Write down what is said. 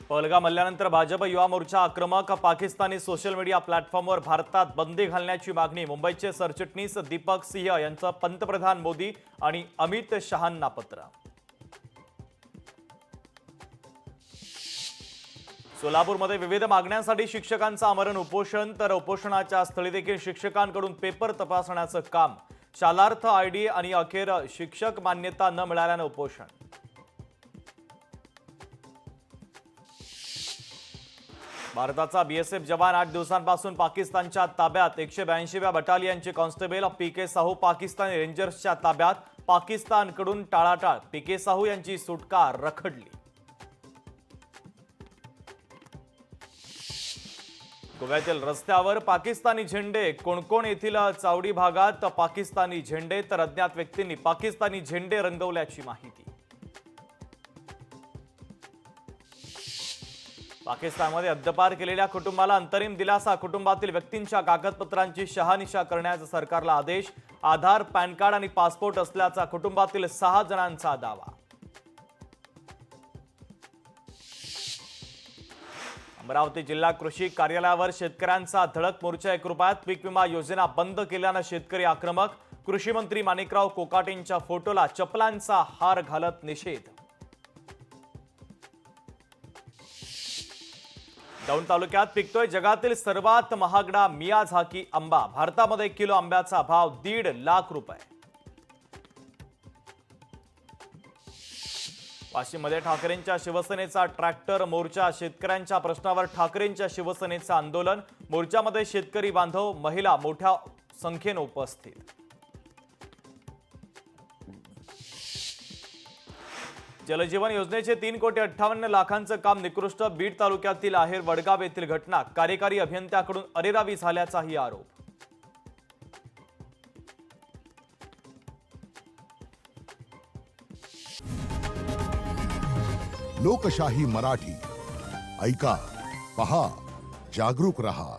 पहलगाम हल्ल्यानंतर भाजप युवा मोर्चा आक्रमक. Pakistani social media प्लॅटफॉर्मवर भारतात बंदी घालण्याची मागणी. मुंबईचे सरचिटणीस दीपक सिंह यांचं पंतप्रधान मोदी आणि अमित शहांना पत्र. सोलापूरमध्ये विविध मागण्यांसाठी शिक्षकांचं आमरण उपोषण. तर उपोषणाच्या स्थळी देखील शिक्षकांकडून पेपर तपासण्याचं काम. शालार्थ आयडी आणि अखेर शिक्षक मान्यता न मिळाल्यानं उपोषण. भारताचा बीएसएफ जवान 8 दिवसांपासून पाकिस्तानच्या ताब्यात. 182व्या बटालियनचे कॉन्स्टेबल पीके साहू पाकिस्तानी रेंजर्सच्या ताब्यात. पाकिस्तानकडून टाळाटाळ. पीके साहू यांची सुटका रखडली. गोव्यातील रस्त्यावर पाकिस्तानी झेंडे. कोणकोण येथील चावडी भागात पाकिस्तानी झेंडे तर अज्ञात व्यक्तींनी पाकिस्तानी झेंडे रंगवल्याची माहिती. पाकिस्तानमध्ये हद्दपार केलेल्या कुटुंबाला अंतरिम दिलासा. कुटुंबातील व्यक्तींच्या कागदपत्रांची शहानिशा करण्याचा सरकारला आदेश. आधार, पॅन कार्ड आणि पासपोर्ट असल्याचा कुटुंबातील 6 जणांचा दावा. अमरावती जिल्हा कृषी कार्यालयावर शेतकऱ्यांचा धडक मोर्चा. 1 रुपयात पीक विमा योजना बंद केल्यानं शेतकरी आक्रमक. कृषी मंत्री माणिकराव कोकाटेंच्या फोटोला चपलांचा हार घालत निषेध. दौंड तालुक्यात पिकतोय जगातील सर्वात महागडा मियाझाकी आंबा. भारतामध्ये किलो आंब्याचा भाव 1.5 लाख रुपये. वाशिममध्ये ठाकरेंच्या शिवसेनेचा ट्रॅक्टर मोर्चा. शेतकऱ्यांच्या प्रश्नावर ठाकरेंच्या शिवसेनेचं आंदोलन. मोर्चामध्ये शेतकरी बांधव, महिला मोठ्या संख्येने उपस्थित. जलजीवन योजनेचे 3,58,00,000चं काम निकृष्ट. बीड तालुक्यातील आहेर वडगाव येथील घटना. कार्यकारी अभियंत्याकडून अरेरावी झाल्याचाही आरोप. लोकशाही मराठी ऐका, पहा, जागरूक रहा.